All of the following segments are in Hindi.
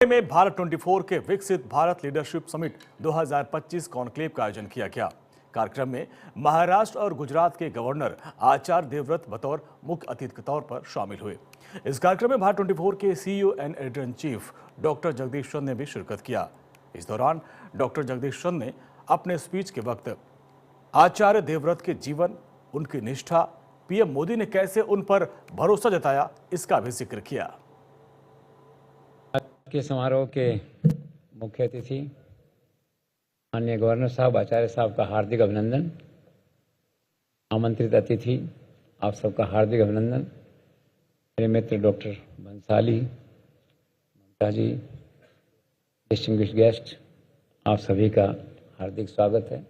में भारत 24 के विकसित भारत लीडरशिप समिट 2025 कॉन्क्लेव का आयोजन किया गया। कार्यक्रम में महाराष्ट्र और गुजरात के गवर्नर आचार्य देवव्रत बतौर मुख्य अतिथि के तौर पर शामिल हुए। इस कार्यक्रम में भारत 24 के CEO and editor in chief doctor Jagdish Chand ने भी शिरकत किया। इस दौरान डॉक्टर जगदीश चंद ने अपने स्पीच के वक्त आचार्य देवव्रत के जीवन, उनकी निष्ठा, पीएम मोदी ने कैसे उन पर भरोसा जताया, इसका भी जिक्र किया। के समारोह के मुख्य अतिथि माननीय गवर्नर साहब, आचार्य साहब का हार्दिक अभिनंदन। आमंत्रित अतिथि आप सबका हार्दिक अभिनंदन। मेरे मित्र डॉक्टर बंसाली, ममता जी, डिस्टिंग्विश्ड गेस्ट, आप सभी का हार्दिक स्वागत है।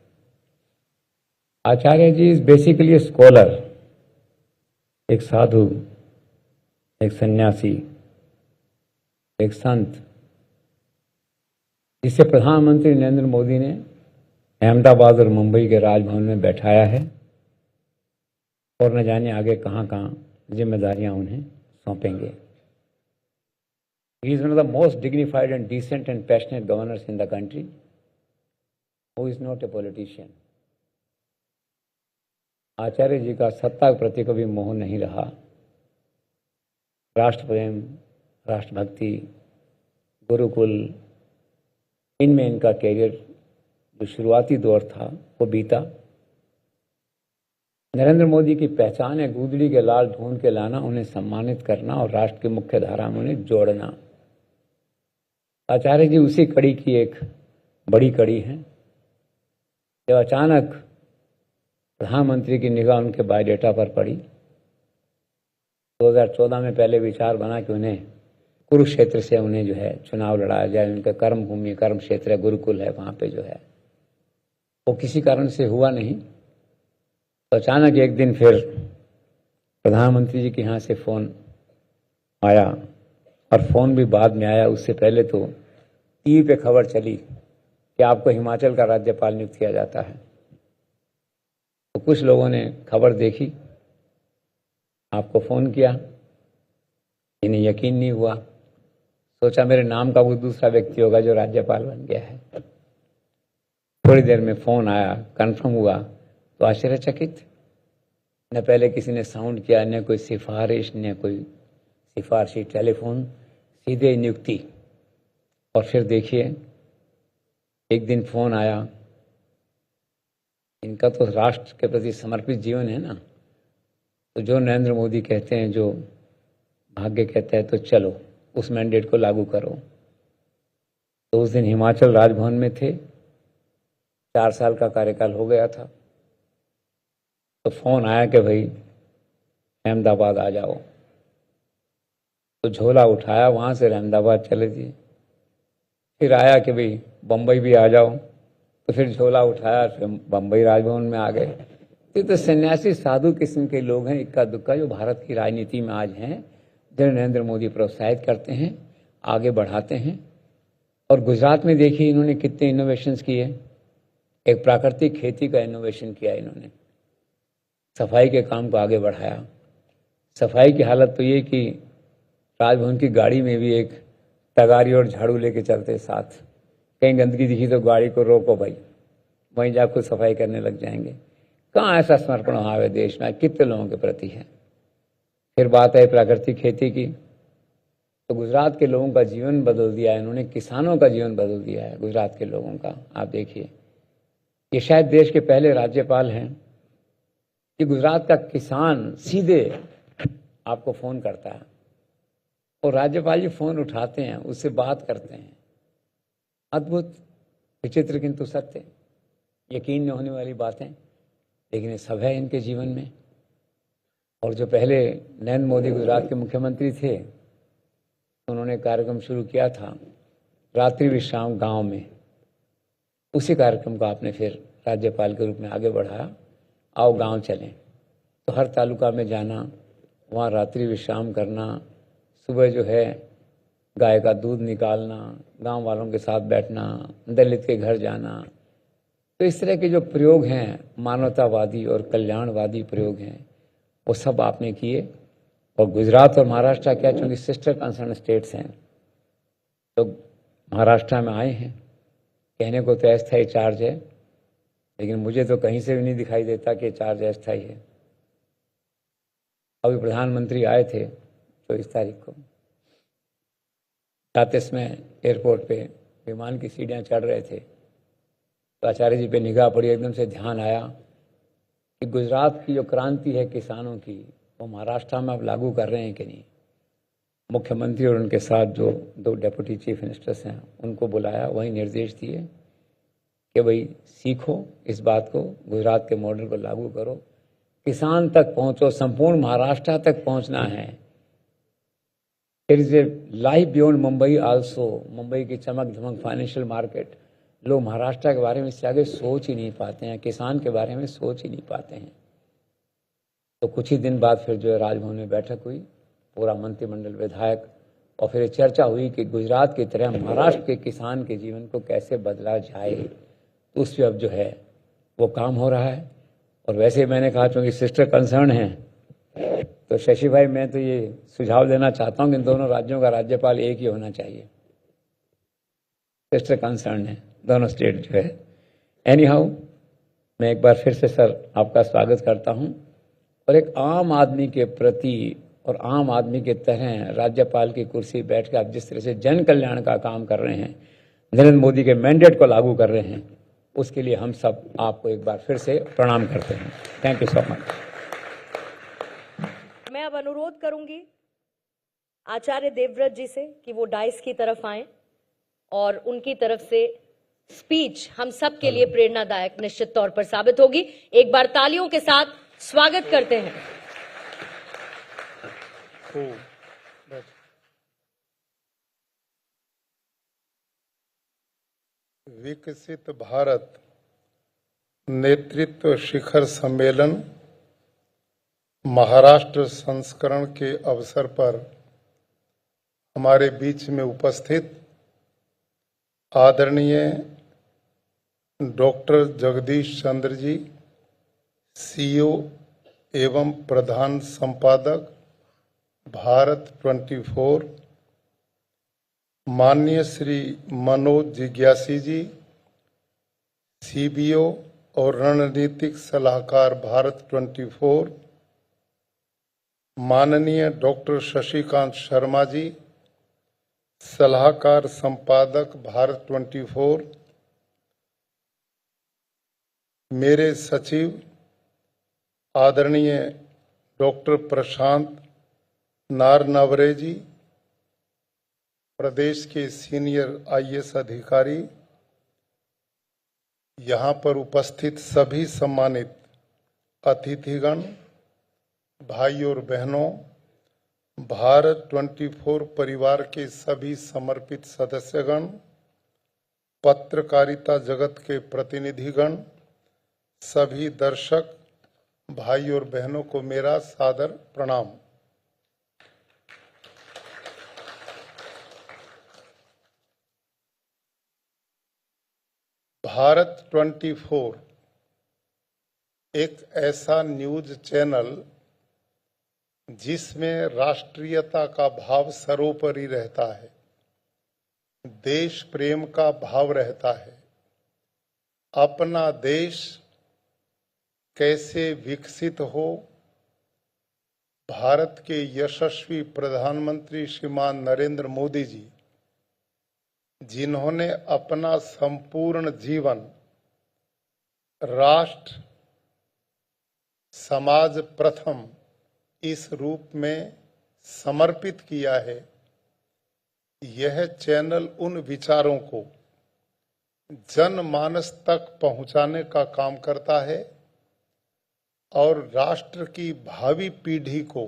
आचार्य जी इज बेसिकली ए स्कॉलर, एक साधु, एक सन्यासी, एक संत, जिसे प्रधानमंत्री नरेंद्र मोदी ने अहमदाबाद और मुंबई के राजभवन में बैठाया है और न जाने आगे कहां कहां जिम्मेदारियां उन्हें सौंपेंगे। He is one of the most dignified and decent and passionate governors in the country who is not a politician. Acharya ji का सत्ता के प्रति कभी मोह नहीं रहा। राष्ट्र प्रेम, राष्ट्रभक्ति, गुरुकुल, इनमें इनका कैरियर जो शुरुआती दौर था वो बीता। नरेंद्र मोदी की पहचान है गूदड़ी के लाल ढूंढ के लाना, उन्हें सम्मानित करना और राष्ट्र की मुख्य धारा में उन्हें जोड़ना। आचार्य जी उसी कड़ी की एक बड़ी कड़ी है। जब अचानक प्रधानमंत्री की निगाह उनके बायोडेटा पर पड़ी, 2014 में पहले विचार बना कि उन्हें कुरुक्षेत्र से उन्हें जो है चुनाव लड़ाया जाए। उनका कर्म भूमि, कर्म क्षेत्र है, गुरुकुल है, वहां पे जो है वो किसी कारण से हुआ नहीं। तो अचानक एक दिन फिर प्रधानमंत्री जी के यहाँ से फोन आया, और फोन भी बाद में आया। उससे पहले तो टीवी पे खबर चली कि आपको हिमाचल का राज्यपाल नियुक्त किया जाता है। तो कुछ लोगों ने खबर देखी, आपको फोन किया, इन्हें यकीन नहीं हुआ। सोचा मेरे नाम का कोई दूसरा व्यक्ति होगा जो राज्यपाल बन गया है। थोड़ी देर में फोन आया, कंफर्म हुआ तो आश्चर्यचकित। न पहले किसी ने साउंड किया, न कोई सिफारिश, न कोई सिफारशी, टेलीफोन, सीधे नियुक्ति। और फिर देखिए एक दिन फोन आया, इनका तो राष्ट्र के प्रति समर्पित जीवन है ना, तो जो नरेंद्र मोदी कहते हैं, जो भाग्य कहता है, तो चलो उस मैंडेट को लागू करो। तो उस दिन हिमाचल राजभवन में थे, 4 साल का कार्यकाल हो गया था। तो फोन आया कि भाई अहमदाबाद आ जाओ। तो झोला उठाया, वहां से अहमदाबाद चले दिए। फिर आया कि भाई बम्बई भी आ जाओ। तो फिर झोला उठाया, फिर बम्बई राजभवन में आ गए। तो सन्यासी साधु किस्म के लोग हैं, इक्का दुक्का, जो भारत की राजनीति में आज हैं, जिन्हें नरेंद्र मोदी प्रोत्साहित करते हैं, आगे बढ़ाते हैं। और गुजरात में देखिए इन्होंने कितने इनोवेशंस किए। एक प्राकृतिक खेती का इनोवेशन किया इन्होंने, सफाई के काम को आगे बढ़ाया। सफाई की हालत तो ये कि राजभवन की गाड़ी में भी एक तगारी और झाड़ू लेके चलते साथ। कहीं गंदगी दिखी तो गाड़ी को रोको भाई, वहीं जाकर सफाई करने लग जाएंगे। कहाँ ऐसा समर्पण भाव है देश में, कितने लोगों के प्रति है। फिर बात है प्राकृतिक खेती की, तो गुजरात के लोगों का जीवन बदल दिया है इन्होंने, किसानों का जीवन बदल दिया है गुजरात के लोगों का। आप देखिए, ये शायद देश के पहले राज्यपाल हैं कि गुजरात का किसान सीधे आपको फोन करता है और राज्यपाल जी फोन उठाते हैं, उससे बात करते हैं। अद्भुत, विचित्र किंतु सत्य, यकीन न होने वाली बातें, लेकिन ये सब है इनके जीवन में। और जो पहले नरेंद्र मोदी गुजरात के मुख्यमंत्री थे, उन्होंने कार्यक्रम शुरू किया था रात्रि विश्राम गांव में। उसी कार्यक्रम को आपने फिर राज्यपाल के रूप में आगे बढ़ाया, आओ गांव चलें। तो हर तालुका में जाना, वहाँ रात्रि विश्राम करना, सुबह जो है गाय का दूध निकालना, गांव वालों के साथ बैठना, दलित के घर जाना। तो इस तरह के जो प्रयोग हैं, मानवतावादी और कल्याणवादी प्रयोग हैं, वो सब आपने किए। और गुजरात और महाराष्ट्र क्या, चूंकि सिस्टर कंसर्न स्टेट्स हैं, लोग महाराष्ट्र में आए हैं, कहने को तो अस्थायी चार्ज है, लेकिन मुझे तो कहीं से भी नहीं दिखाई देता कि चार्ज अस्थायी है। अभी प्रधानमंत्री आए थे 24 तारीख को, 37 में एयरपोर्ट पे विमान की सीढ़ियाँ चढ़ रहे थे, तो आचार्य जी पे निगाह पड़ी, एकदम से ध्यान आया कि गुजरात की जो क्रांति है किसानों की, वो महाराष्ट्र में अब लागू कर रहे हैं कि नहीं। मुख्यमंत्री और उनके साथ जो 2 डेप्यूटी चीफ मिनिस्टर्स हैं उनको बुलाया, वही निर्देश दिए कि भाई सीखो इस बात को, गुजरात के मॉडल को लागू करो, किसान तक पहुंचो, संपूर्ण महाराष्ट्र तक पहुंचना है। It is a life beyond Mumbai also. Mumbai की चमक धमक फाइनेंशियल मार्केट, लोग महाराष्ट्र के बारे में इससे आगे सोच ही नहीं पाते हैं, किसान के बारे में सोच ही नहीं पाते हैं। तो कुछ ही दिन बाद फिर जो है राजभवन में बैठक हुई, पूरा मंत्रिमंडल, विधायक, और फिर चर्चा हुई कि गुजरात की तरह महाराष्ट्र के किसान के जीवन को कैसे बदला जाए। तो उस पर अब जो है वो काम हो रहा है। और वैसे मैंने कहा चूँकि सिस्टर कंसर्न हैं, तो शशि भाई मैं तो ये सुझाव देना चाहता हूँ कि इन दोनों राज्यों का राज्यपाल एक ही होना चाहिए। सिस्टर कंसर्न है दोनों स्टेट जो है। एनी हाउ, मैं एक बार फिर से सर आपका स्वागत करता हूँ, और एक आम आदमी के प्रति और आम आदमी के तरह राज्यपाल की कुर्सी बैठ कर आप जिस तरह से जन कल्याण का काम कर रहे हैं, नरेंद्र मोदी के मैंडेट को लागू कर रहे हैं, उसके लिए हम सब आपको एक बार फिर से प्रणाम करते हैं। Thank you so much. मैं अब अनुरोध करूंगी आचार्य देवव्रत जी से कि वो डाइस की तरफ आएं और उनकी तरफ से स्पीच हम सब के लिए प्रेरणादायक निश्चित तौर पर साबित होगी। एक बार तालियों के साथ स्वागत करते हैं। विकसित भारत नेतृत्व शिखर सम्मेलन महाराष्ट्र संस्करण के अवसर पर हमारे बीच में उपस्थित आदरणीय डॉक्टर जगदीश चंद्र जी, सीईओ एवं प्रधान संपादक भारत 24, माननीय श्री मनोज जिज्ञासी जी, सीबीओ और रणनीतिक सलाहकार भारत 24, माननीय डॉक्टर शशिकांत शर्मा जी, सलाहकार संपादक भारत 24, मेरे सचिव आदरणीय डॉक्टर प्रशांत नारनवरे जी, प्रदेश के सीनियर आईएएस अधिकारी, यहाँ पर उपस्थित सभी सम्मानित अतिथिगण, भाई और बहनों, भारत 24 परिवार के सभी समर्पित सदस्यगण, पत्रकारिता जगत के प्रतिनिधिगण, सभी दर्शक भाई और बहनों को मेरा सादर प्रणाम। भारत 24 एक ऐसा न्यूज चैनल जिसमें राष्ट्रीयता का भाव सर्वोपरि रहता है, देश प्रेम का भाव रहता है, अपना देश कैसे विकसित हो, भारत के यशस्वी प्रधानमंत्री श्रीमान नरेंद्र मोदी जी, जिन्होंने अपना संपूर्ण जीवन राष्ट्र समाज प्रथम इस रूप में समर्पित किया है, यह चैनल उन विचारों को जनमानस तक पहुंचाने का काम करता है और राष्ट्र की भावी पीढ़ी को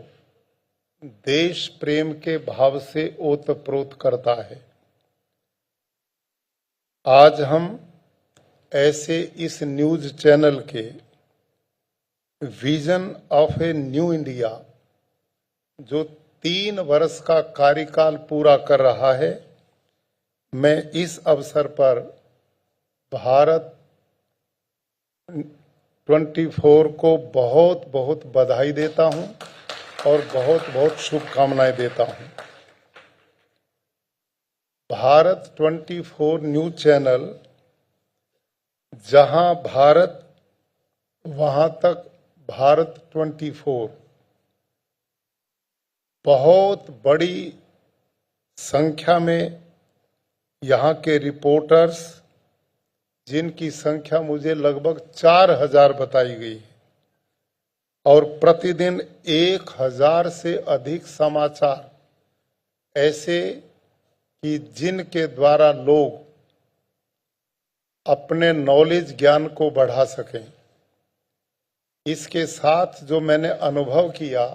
देश प्रेम के भाव से ओतप्रोत करता है। आज हम ऐसे इस न्यूज चैनल के vision of a new India, जो 3 वर्ष का कार्यकाल पूरा कर रहा है, मैं इस अवसर पर भारत 24 को बहुत बहुत बधाई देता हूं और बहुत बहुत शुभकामनाएं देता हूं। भारत 24 न्यूज चैनल, जहां भारत वहां तक भारत 24, बहुत बड़ी संख्या में यहाँ के रिपोर्टर्स, जिनकी संख्या मुझे लगभग 4000 बताई गई है, और प्रतिदिन 1000 से अधिक समाचार ऐसे कि जिनके द्वारा लोग अपने नॉलेज ज्ञान को बढ़ा सकें। इसके साथ जो मैंने अनुभव किया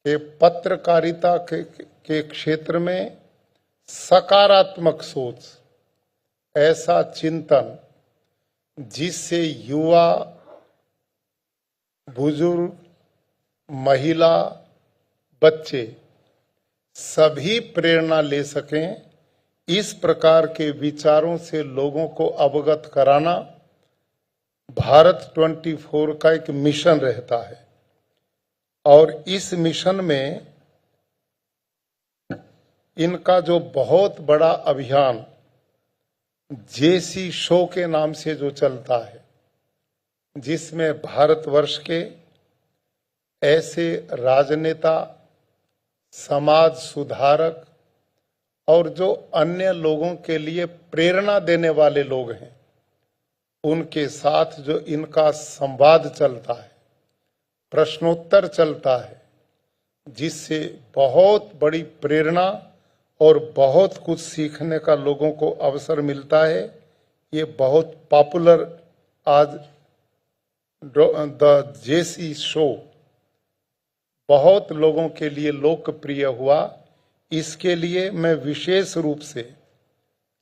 कि पत्रकारिता के क्षेत्र में सकारात्मक सोच, ऐसा चिंतन जिससे युवा, बुजुर्ग, महिला, बच्चे सभी प्रेरणा ले सकें, इस प्रकार के विचारों से लोगों को अवगत कराना भारत 24 का एक मिशन रहता है। और इस मिशन में इनका जो बहुत बड़ा अभियान जेसी शो के नाम से जो चलता है, जिसमें भारतवर्ष के ऐसे राजनेता, समाज सुधारक और जो अन्य लोगों के लिए प्रेरणा देने वाले लोग हैं, उनके साथ जो इनका संवाद चलता है, प्रश्नोत्तर चलता है, जिससे बहुत बड़ी प्रेरणा और बहुत कुछ सीखने का लोगों को अवसर मिलता है। ये बहुत पॉपुलर आज द जेसी शो बहुत लोगों के लिए लोकप्रिय हुआ। इसके लिए मैं विशेष रूप से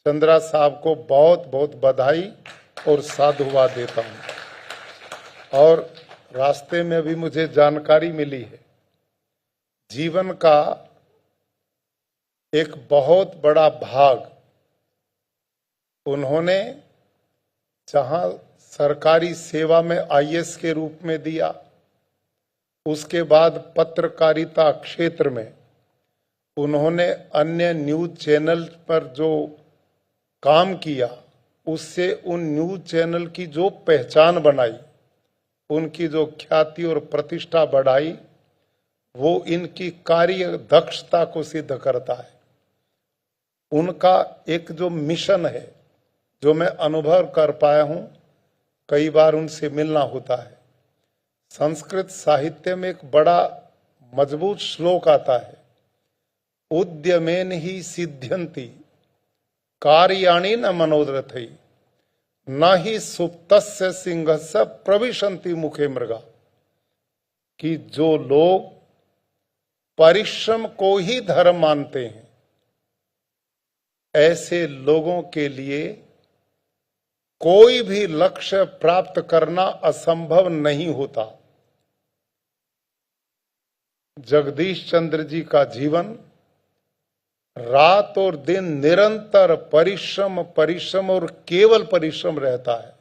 चंद्रा साहब को बहुत बहुत बधाई और साधुवाद देता हूं। और रास्ते में भी मुझे जानकारी मिली है, जीवन का एक बहुत बड़ा भाग उन्होंने जहां सरकारी सेवा में आईएएस के रूप में दिया, उसके बाद पत्रकारिता क्षेत्र में उन्होंने अन्य न्यूज चैनल पर जो काम किया, उससे उन न्यूज चैनल की जो पहचान बनाई, उनकी जो ख्याति और प्रतिष्ठा बढ़ाई, वो इनकी कार्य दक्षता को सिद्ध करता है। उनका एक जो मिशन है, जो मैं अनुभव कर पाया हूं, कई बार उनसे मिलना होता है। संस्कृत साहित्य में एक बड़ा मजबूत श्लोक आता है, उद्यमेन ही सिद्ध्यन्ति कार्याणि न मनोरथै न ही सुप्तस्य सिंहस्य प्रविशन्ति मुखे मृगा, कि जो लोग परिश्रम को ही धर्म मानते हैं, ऐसे लोगों के लिए कोई भी लक्ष्य प्राप्त करना असंभव नहीं होता। जगदीश चंद्र जी का जीवन रात और दिन निरंतर परिश्रम परिश्रम और केवल परिश्रम रहता है।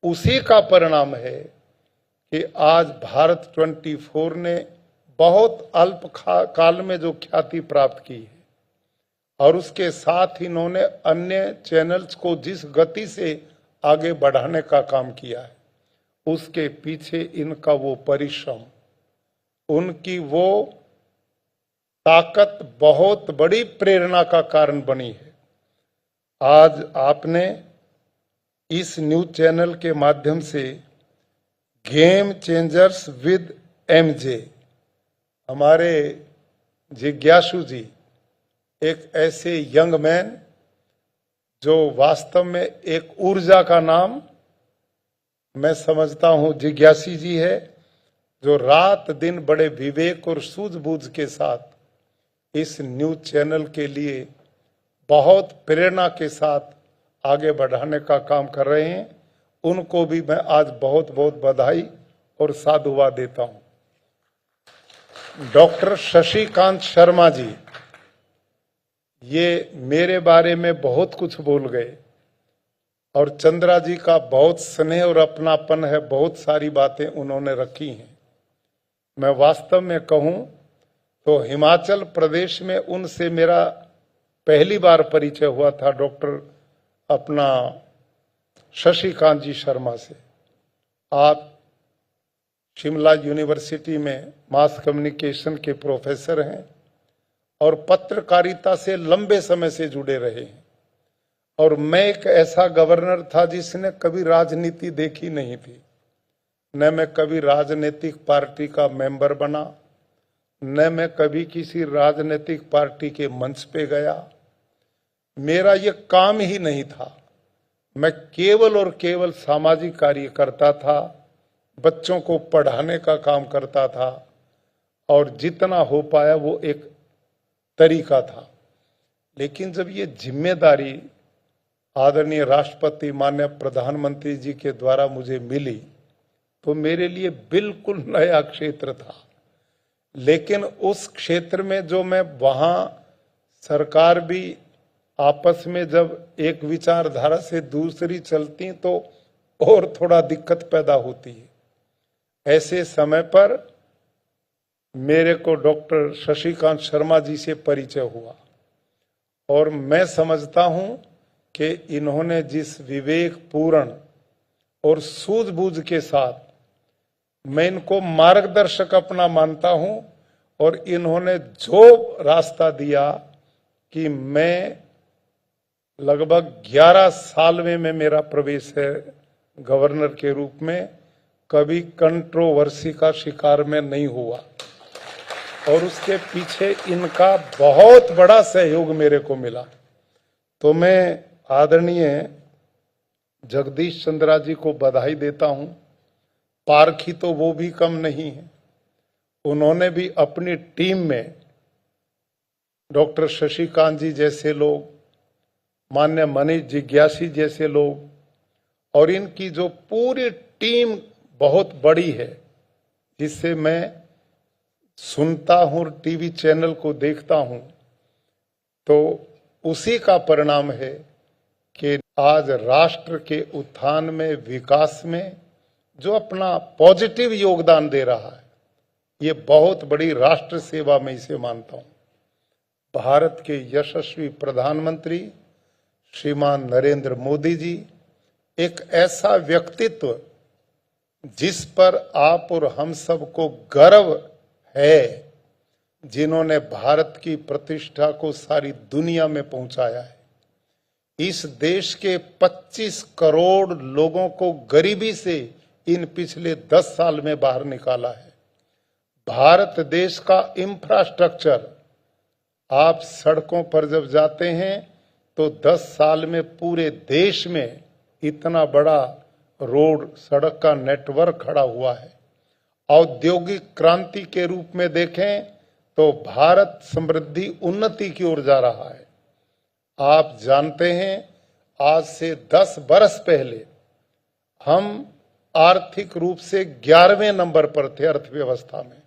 उसी का परिणाम है कि आज भारत 24 ने बहुत अल्प काल में जो ख्याति प्राप्त की है, और उसके साथ ही इन्होंने अन्य चैनल्स को जिस गति से आगे बढ़ाने का काम किया है, उसके पीछे इनका वो परिश्रम, उनकी वो ताकत बहुत बड़ी प्रेरणा का कारण बनी है। आज आपने इस न्यूज चैनल के माध्यम से गेम चेंजर्स विद एमजे, हमारे जिज्ञासु जी, एक ऐसे यंग मैन जो वास्तव में एक ऊर्जा का नाम मैं समझता हूं जिज्ञासी जी है, जो रात दिन बड़े विवेक और सूझबूझ के साथ इस न्यूज चैनल के लिए बहुत प्रेरणा के साथ आगे बढ़ाने का काम कर रहे हैं। उनको भी मैं आज बहुत बहुत बधाई और साधुवाद देता हूं। डॉक्टर शशिकांत शर्मा जी, ये मेरे बारे में बहुत कुछ बोल गए, और चंद्रा जी का बहुत स्नेह और अपनापन है, बहुत सारी बातें उन्होंने रखी हैं। मैं वास्तव में कहूं तो हिमाचल प्रदेश में उनसे मेरा पहली बार परिचय हुआ था डॉक्टर अपना शशिकांत जी शर्मा से। आप शिमला यूनिवर्सिटी में मास कम्युनिकेशन के प्रोफेसर हैं और पत्रकारिता से लंबे समय से जुड़े रहे हैं। और मैं एक ऐसा गवर्नर था जिसने कभी राजनीति देखी नहीं थी, न मैं कभी राजनीतिक पार्टी का मेंबर बना, न मैं कभी किसी राजनीतिक पार्टी के मंच पे गया। मेरा ये काम ही नहीं था। मैं केवल और केवल सामाजिक कार्य करता था, बच्चों को पढ़ाने का काम करता था और जितना हो पाया वो एक तरीका था। लेकिन जब ये जिम्मेदारी आदरणीय राष्ट्रपति माननीय प्रधानमंत्री जी के द्वारा मुझे मिली तो मेरे लिए बिल्कुल नया क्षेत्र था। लेकिन उस क्षेत्र में जो मैं वहां सरकार भी आपस में जब एक विचारधारा से दूसरी चलती तो और थोड़ा दिक्कत पैदा होती है। ऐसे समय पर मेरे को डॉक्टर शशिकांत शर्मा जी से परिचय हुआ और मैं समझता हूं कि इन्होंने जिस विवेक पूर्ण और सूझबूझ के साथ, मैं इनको मार्गदर्शक अपना मानता हूं और इन्होंने जो रास्ता दिया कि मैं लगभग 11 साल में मेरा प्रवेश है गवर्नर के रूप में, कभी कंट्रोवर्सी का शिकार में नहीं हुआ और उसके पीछे इनका बहुत बड़ा सहयोग मेरे को मिला। तो मैं आदरणीय जगदीश चंद्रा जी को बधाई देता हूं। पारखी तो वो भी कम नहीं है, उन्होंने भी अपनी टीम में डॉक्टर शशिकांत जी जैसे लोग, मान्य मनीष जिज्ञासी जैसे लोग और इनकी जो पूरी टीम बहुत बड़ी है, जिससे मैं सुनता हूं, टीवी चैनल को देखता हूं, तो उसी का परिणाम है कि आज राष्ट्र के उत्थान में, विकास में जो अपना पॉजिटिव योगदान दे रहा है, ये बहुत बड़ी राष्ट्र सेवा में इसे मानता हूं। भारत के यशस्वी प्रधानमंत्री श्रीमान नरेंद्र मोदी जी एक ऐसा व्यक्तित्व जिस पर आप और हम सबको गर्व है, जिन्होंने भारत की प्रतिष्ठा को सारी दुनिया में पहुंचाया है। इस देश के 25 करोड़ लोगों को गरीबी से इन पिछले 10 साल में बाहर निकाला है। भारत देश का इंफ्रास्ट्रक्चर, आप सड़कों पर जब जाते हैं तो 10 साल में पूरे देश में इतना बड़ा रोड, सड़क का नेटवर्क खड़ा हुआ है। औद्योगिक क्रांति के रूप में देखें तो भारत समृद्धि, उन्नति की ओर जा रहा है। आप जानते हैं, आज से 10 बरस पहले हम आर्थिक रूप से 11वें नंबर पर थे अर्थव्यवस्था में,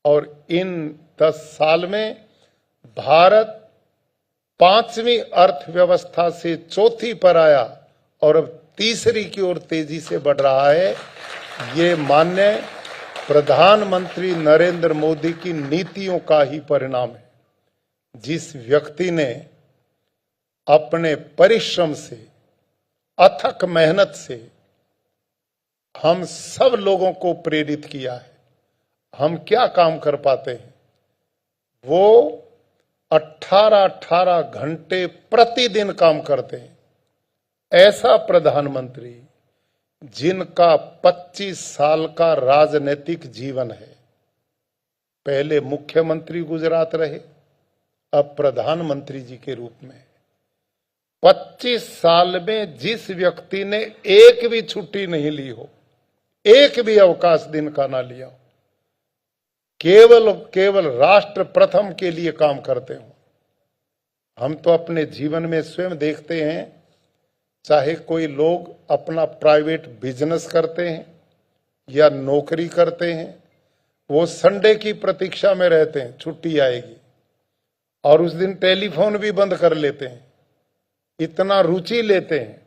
और इन 10 साल में भारत 5वीं अर्थव्यवस्था से चौथी पर आया और अब तीसरी की ओर तेजी से बढ़ रहा है। ये माननीय प्रधानमंत्री नरेंद्र मोदी की नीतियों का ही परिणाम है। जिस व्यक्ति ने अपने परिश्रम से, अथक मेहनत से हम सब लोगों को प्रेरित किया है। हम क्या काम कर पाते हैं, वो 18-18 घंटे प्रतिदिन काम करते हैं। ऐसा प्रधानमंत्री जिनका 25 साल का राजनीतिक जीवन है, पहले मुख्यमंत्री गुजरात रहे, अब प्रधानमंत्री जी के रूप में 25 साल में जिस व्यक्ति ने एक भी छुट्टी नहीं ली हो, एक भी अवकाश दिन का ना लिया हो, केवल राष्ट्र प्रथम के लिए काम करते हो। हम तो अपने जीवन में स्वयं देखते हैं, चाहे कोई लोग अपना प्राइवेट बिजनेस करते हैं या नौकरी करते हैं, वो संडे की प्रतीक्षा में रहते हैं, छुट्टी आएगी, और उस दिन टेलीफोन भी बंद कर लेते हैं, इतना रुचि लेते हैं।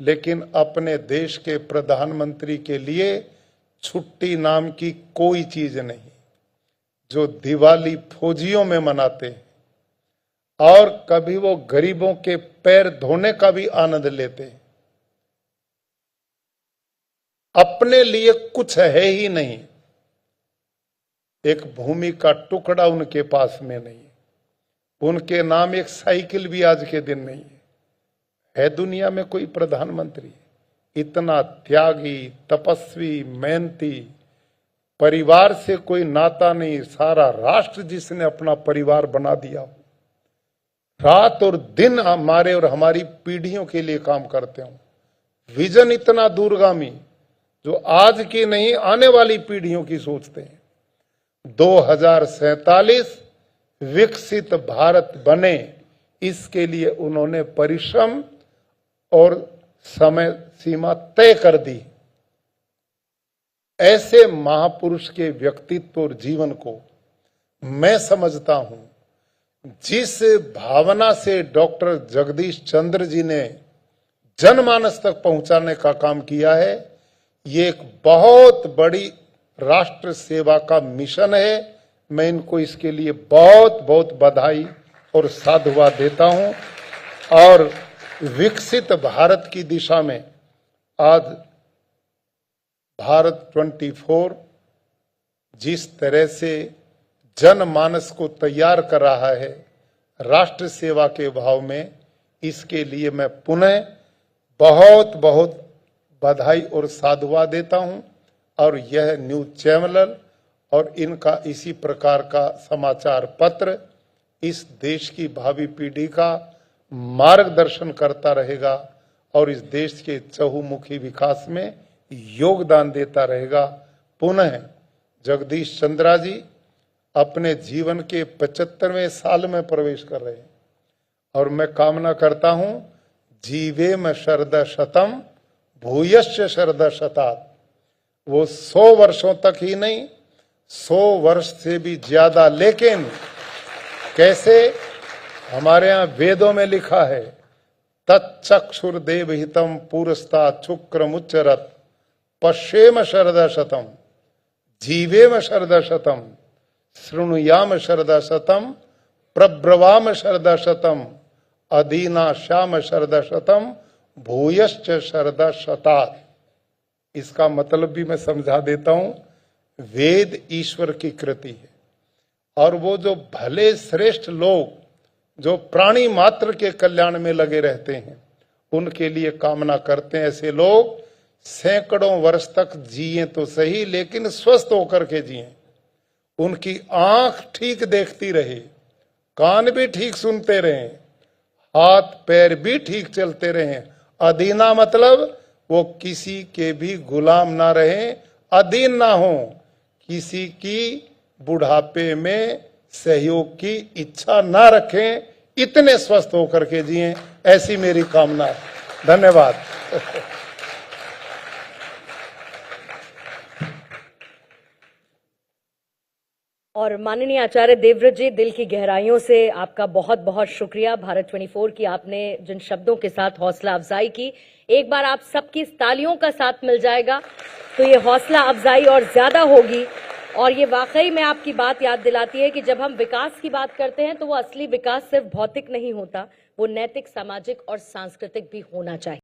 लेकिन अपने देश के प्रधानमंत्री के लिए छुट्टी नाम की कोई चीज नहीं। जो दिवाली फौजियों में मनाते हैं, और कभी वो गरीबों के पैर धोने का भी आनंद लेते हैं। अपने लिए कुछ है ही नहीं, एक भूमि का टुकड़ा उनके पास में नहीं है, उनके नाम एक साइकिल भी आज के दिन नहीं है दुनिया में कोई प्रधानमंत्री इतना त्यागी, तपस्वी, मेहनती, परिवार से कोई नाता नहीं, सारा राष्ट्र जिसने अपना परिवार बना दिया, रात और दिन हमारे और हमारी पीढ़ियों के लिए काम करते हो, विजन इतना दूरगामी जो आज की नहीं आने वाली पीढ़ियों की सोचते हैं। 2047 विकसित भारत बने, इसके लिए उन्होंने परिश्रम और समय सीमा तय कर दी। ऐसे महापुरुष के व्यक्तित्व और जीवन को मैं समझता हूं, जिस भावना से डॉक्टर जगदीश चंद्र जी ने जनमानस तक पहुंचाने का काम किया है, ये एक बहुत बड़ी राष्ट्र सेवा का मिशन है। मैं इनको इसके लिए बहुत बहुत बधाई और साधुवाद देता हूं। और विकसित भारत की दिशा में आज भारत 24 जिस तरह से जनमानस को तैयार कर रहा है राष्ट्र सेवा के भाव में, इसके लिए मैं पुनः बहुत बहुत बधाई और साधुवाद देता हूं। और यह न्यूज चैनल और इनका इसी प्रकार का समाचार पत्र इस देश की भावी पीढ़ी का मार्गदर्शन करता रहेगा और इस देश के चहुमुखी विकास में योगदान देता रहेगा। पुनः जगदीश चंद्रा जी अपने जीवन के 75वें साल में प्रवेश कर रहे हैं और मैं कामना करता हूं जीवेम शरद शतम भूयश्च शरद शतात, वो 100 वर्षों तक ही नहीं 100 वर्ष से भी ज्यादा। लेकिन कैसे? हमारे यहाँ वेदों में लिखा है तच्चक्षुर्देव हितम पुरस्ता शुक्रमुच्चरत पश्येम शरद शतम जीवेम शरद शतम शृणुयाम शरद शतम प्रब्रवाम शरद शतम अदीना श्याम शरद शतम भूयश्च शरद शतात। इसका मतलब भी मैं समझा देता हूं। वेद ईश्वर की कृति है और वो जो भले श्रेष्ठ लोग जो प्राणी मात्र के कल्याण में लगे रहते हैं उनके लिए कामना करते हैं ऐसे लोग सैकड़ों वर्ष तक जिए तो सही, लेकिन स्वस्थ होकर के जिए, उनकी आंख ठीक देखती रहे, कान भी ठीक सुनते रहे, हाथ पैर भी ठीक चलते रहे। अधीना मतलब वो किसी के भी गुलाम ना रहे, अधीन ना हो, किसी की बुढ़ापे में सहयोग की इच्छा ना रखें, इतने स्वस्थ होकर के जिए, ऐसी मेरी कामना है। धन्यवाद। और माननीय आचार्य देवव्रत जी, दिल की गहराइयों से आपका बहुत बहुत शुक्रिया। भारत 24 की आपने जिन शब्दों के साथ हौसला अफजाई की, एक बार आप सबकी तालियों का साथ मिल जाएगा तो ये हौसला अफजाई और ज्यादा होगी। और ये वाकई में आपकी बात याद दिलाती है कि जब हम विकास की बात करते हैं तो वो असली विकास सिर्फ भौतिक नहीं होता, वो नैतिक, सामाजिक और सांस्कृतिक भी होना चाहिए।